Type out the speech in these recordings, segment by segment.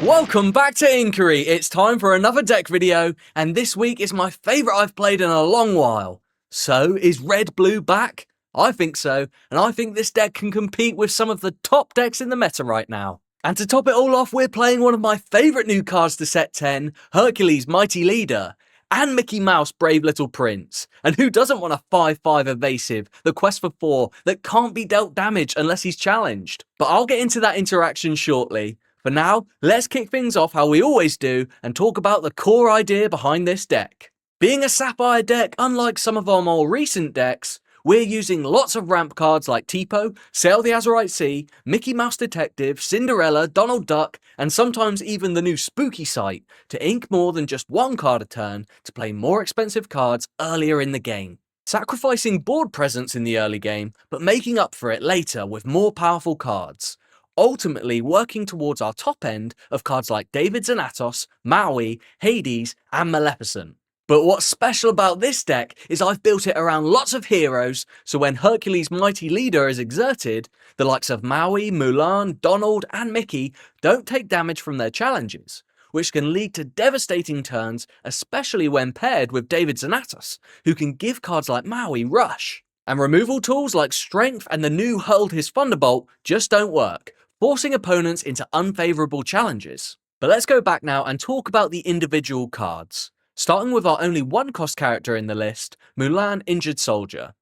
Welcome back to Inkkery. It's time for another deck video, and this week is my favourite I've played in a long while. So, is Red Blue back? I think so, and I think this deck can compete with some of the top decks in the meta right now. And to top it all off, we're playing one of my favourite new cards to set 10, Hercules Mighty Leader, and Mickey Mouse Brave Little Prince. And who doesn't want a 5/5 evasive, the quest for 4, that can't be dealt damage unless he's challenged? But I'll get into that interaction shortly. For now, let's kick things off how we always do and talk about the core idea behind this deck. Being a Sapphire deck, unlike some of our more recent decks, we're using lots of ramp cards like Tipo, Sail the Azurite Sea, Mickey Mouse Detective, Cinderella, Donald Duck, and sometimes even the new Spooky Sight to ink more than just one card a turn to play more expensive cards earlier in the game. Sacrificing board presence in the early game, but making up for it later with more powerful cards. Ultimately working towards our top end of cards like David Xanatos, Maui, Hades, and Maleficent. But what's special about this deck is I've built it around lots of heroes, so when Hercules' Mighty Leader is exerted, the likes of Maui, Mulan, Donald, and Mickey don't take damage from their challenges, which can lead to devastating turns, especially when paired with David Xanatos, who can give cards like Maui rush. And removal tools like Strength and the new Hurled His Thunderbolt just don't work, forcing opponents into unfavourable challenges. But let's go back now and talk about the individual cards. Starting with our only one-cost character in the list, Mulan Injured Soldier.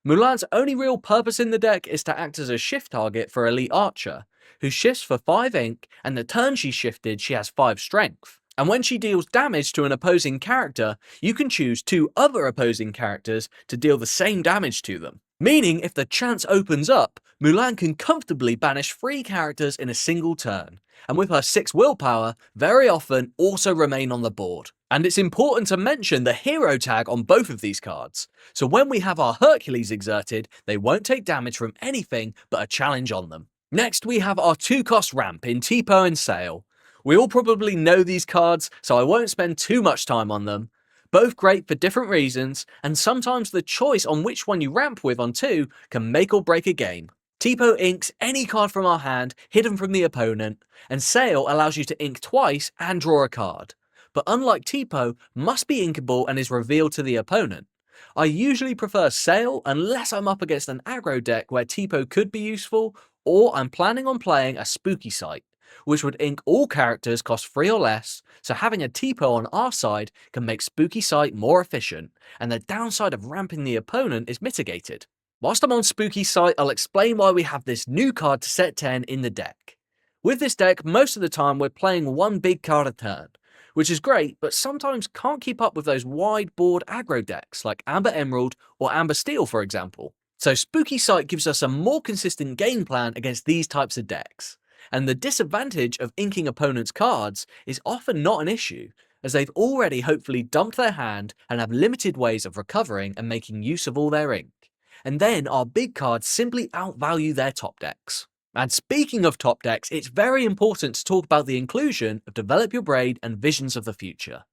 Mulan's only real purpose in the deck is to act as a shift target for Elite Archer, who shifts for 5 ink, and the turn she shifted she has 5 strength. And when she deals damage to an opposing character, you can choose 2 other opposing characters to deal the same damage to them. Meaning, if the chance opens up, Mulan can comfortably banish 3 characters in a single turn, and with her 6 willpower, very often also remain on the board. And it's important to mention the hero tag on both of these cards, so when we have our Hercules exerted, they won't take damage from anything but a challenge on them. Next we have our 2-cost ramp in Tipo and Sail. We all probably know these cards, so I won't spend too much time on them. Both great for different reasons, and sometimes the choice on which one you ramp with on 2 can make or break a game. Tipo inks any card from our hand hidden from the opponent, and Sail allows you to ink twice and draw a card. But unlike Tipo, must be inkable and is revealed to the opponent. I usually prefer Sail unless I'm up against an aggro deck where Tipo could be useful, or I'm planning on playing a Spooky Sight, which would ink all characters cost 3 or less, so having a Tipo on our side can make Spooky Sight more efficient, and the downside of ramping the opponent is mitigated. Whilst I'm on Spooky Sight, I'll explain why we have this new card to set 10 in the deck. With this deck, most of the time we're playing one big card a turn, which is great, but sometimes can't keep up with those wide board aggro decks like Amber Emerald or Amber Steel for example. So Spooky Sight gives us a more consistent game plan against these types of decks. And the disadvantage of inking opponents' cards is often not an issue, as they've already hopefully dumped their hand and have limited ways of recovering and making use of all their ink. And then our big cards simply outvalue their top decks. And speaking of top decks, it's very important to talk about the inclusion of Develop Your Braid and Visions of the Future.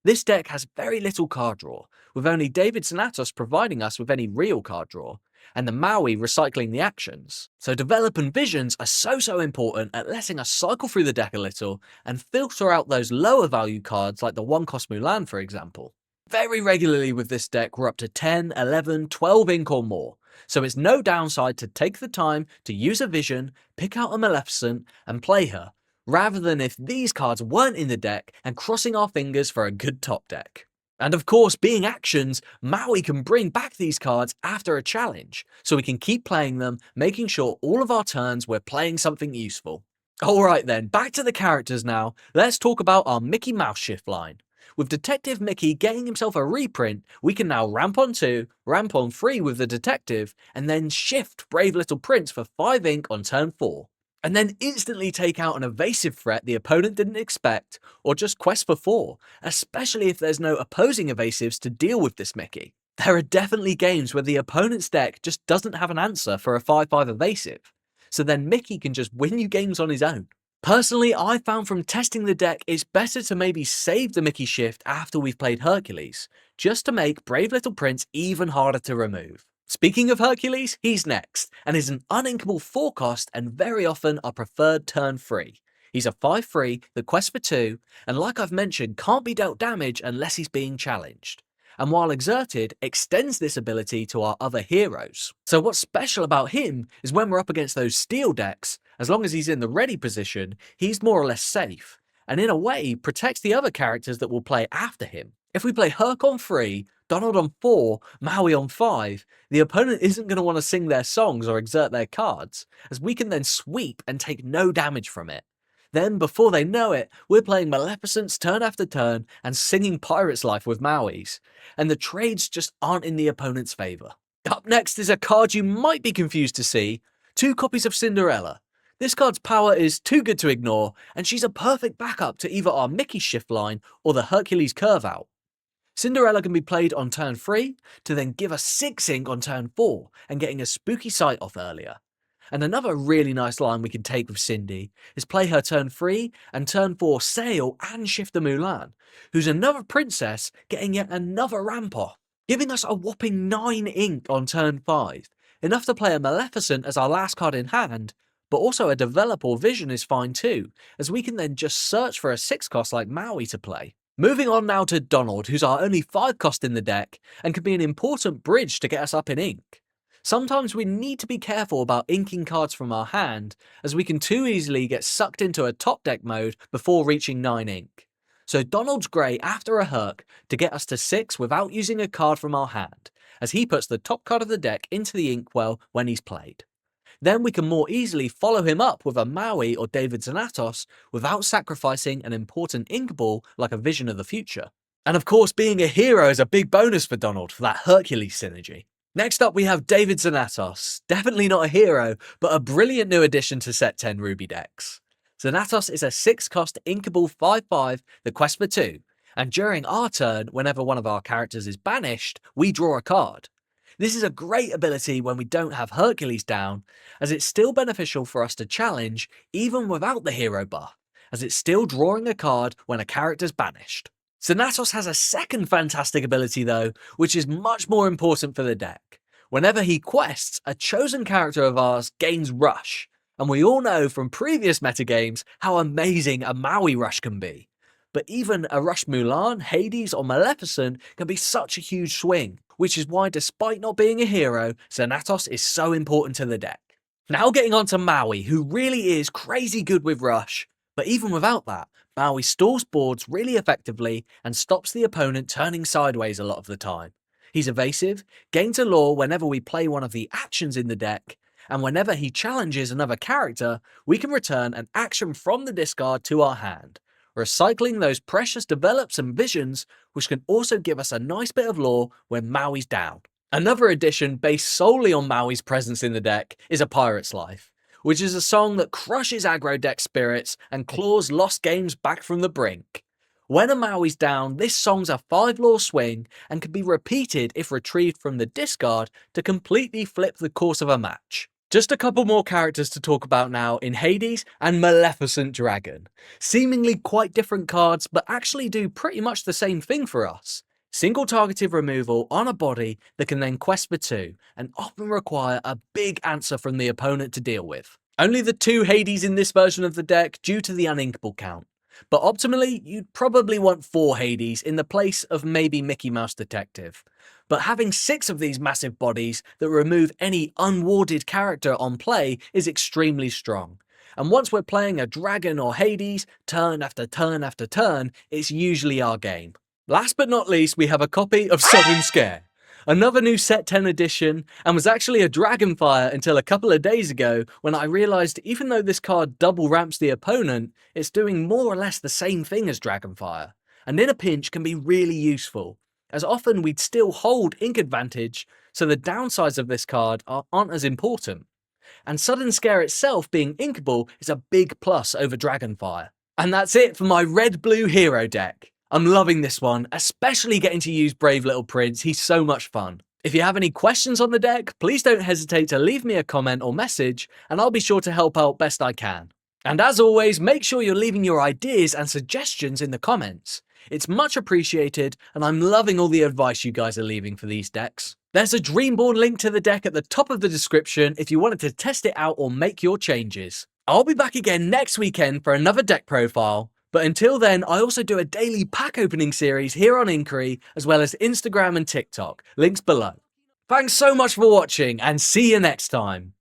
This deck has very little card draw, with only David Xanatos providing us with any real card draw, and the Maui recycling the actions. So Develop and Visions are so important at letting us cycle through the deck a little and filter out those lower value cards like the 1-cost Mulan for example. Very regularly with this deck we're up to 10, 11, 12 ink or more, so it's no downside to take the time to use a Vision, pick out a Maleficent and play her, rather than if these cards weren't in the deck and crossing our fingers for a good top deck. And of course, being actions, Maui can bring back these cards after a challenge, so we can keep playing them, making sure all of our turns we're playing something useful. Alright then, back to the characters now, let's talk about our Mickey Mouse shift line. With Detective Mickey getting himself a reprint, we can now ramp on 2, ramp on 3 with the Detective, and then shift Brave Little Prince for 5 ink on turn 4. And then instantly take out an evasive threat the opponent didn't expect, or just quest for 4, especially if there's no opposing evasives to deal with this Mickey. There are definitely games where the opponent's deck just doesn't have an answer for a 5/5 evasive, so then Mickey can just win you games on his own. Personally, I found from testing the deck it's better to maybe save the Mickey shift after we've played Hercules, just to make Brave Little Prince even harder to remove. Speaking of Hercules, he's next, and is an uninkable 4-cost and very often our preferred turn 3. He's a 5/3 that quests for 2, and like I've mentioned, can't be dealt damage unless he's being challenged. And while exerted, extends this ability to our other heroes. So what's special about him is when we're up against those steel decks, as long as he's in the ready position, he's more or less safe, and in a way protects the other characters that will play after him. If we play Herc on 3, Donald on 4, Maui on 5, the opponent isn't going to want to sing their songs or exert their cards, as we can then sweep and take no damage from it. Then, before they know it, we're playing Maleficents turn after turn and singing Pirate's Life with Maui's, and the trades just aren't in the opponent's favour. Up next is a card you might be confused to see, 2 copies of Cinderella. This card's power is too good to ignore, and she's a perfect backup to either our Mickey shift line or the Hercules curve out. Cinderella can be played on turn 3 to then give us 6 ink on turn 4 and getting a spooky sight off earlier. And another really nice line we can take with Cindy is play her turn 3 and turn 4 sail and shift the Mulan, who's another princess getting yet another ramp off, giving us a whopping 9 ink on turn 5, enough to play a Maleficent as our last card in hand, but also a Develop or Vision is fine too, as we can then just search for a 6-cost like Maui to play. Moving on now to Donald, who's our only 5-cost in the deck and can be an important bridge to get us up in ink. Sometimes we need to be careful about inking cards from our hand, as we can too easily get sucked into a top deck mode before reaching 9 ink. So Donald's great after a Herc to get us to 6 without using a card from our hand, as he puts the top card of the deck into the inkwell when he's played. Then we can more easily follow him up with a Maui or David Xanatos without sacrificing an important inkable like a Vision of the Future. And of course, being a hero is a big bonus for Donald for that Hercules synergy. Next up we have David Xanatos, definitely not a hero, but a brilliant new addition to set 10 Ruby decks. Xanatos is a 6-cost inkable 5/5 that quests for 2, and during our turn, whenever one of our characters is banished, we draw a card. This is a great ability when we don't have Hercules down, as it's still beneficial for us to challenge even without the hero buff, as it's still drawing a card when a character's banished. Xanatos has a second fantastic ability though, which is much more important for the deck. Whenever he quests, a chosen character of ours gains Rush, and we all know from previous metagames how amazing a Maui Rush can be. But even a Rush Mulan, Hades or Maleficent can be such a huge swing, which is why despite not being a hero, Xanatos is so important to the deck. Now getting on to Maui, who really is crazy good with Rush, but even without that, Maui stalls boards really effectively and stops the opponent turning sideways a lot of the time. He's evasive, gains a lore whenever we play one of the actions in the deck, and whenever he challenges another character, we can return an action from the discard to our hand, recycling those precious develops and visions, which can also give us a nice bit of lore when Maui's down. Another addition based solely on Maui's presence in the deck is A Pirate's Life, which is a song that crushes aggro deck spirits and claws lost games back from the brink. When a Maui's down, this song's a 5 lore swing and can be repeated if retrieved from the discard to completely flip the course of a match. Just a couple more characters to talk about now in Hades and Maleficent Dragon. Seemingly quite different cards, but actually do pretty much the same thing for us. Single targeted removal on a body that can then quest for 2, and often require a big answer from the opponent to deal with. Only the 2 Hades in this version of the deck due to the uninkable count. But optimally, you'd probably want 4 Hades in the place of maybe Mickey Mouse Detective. But having 6 of these massive bodies that remove any unwarded character on play is extremely strong. And once we're playing a dragon or Hades, turn after turn after turn, it's usually our game. Last but not least, we have a copy of Sudden Scare. Another new set 10 edition, and was actually a Dragonfire until a couple of days ago when I realised even though this card double ramps the opponent, it's doing more or less the same thing as Dragonfire, and in a pinch can be really useful, as often we'd still hold ink advantage, so the downsides of this card aren't as important. And Sudden Scare itself being inkable is a big plus over Dragonfire. And that's it for my red-blue hero deck. I'm loving this one, especially getting to use Brave Little Prince, he's so much fun. If you have any questions on the deck, please don't hesitate to leave me a comment or message, and I'll be sure to help out best I can. And as always, make sure you're leaving your ideas and suggestions in the comments. It's much appreciated, and I'm loving all the advice you guys are leaving for these decks. There's a Dreamborn link to the deck at the top of the description if you wanted to test it out or make your changes. I'll be back again next weekend for another deck profile, but until then, I also do a daily pack opening series here on Inkkery, as well as Instagram and TikTok, links below. Thanks so much for watching, and see you next time.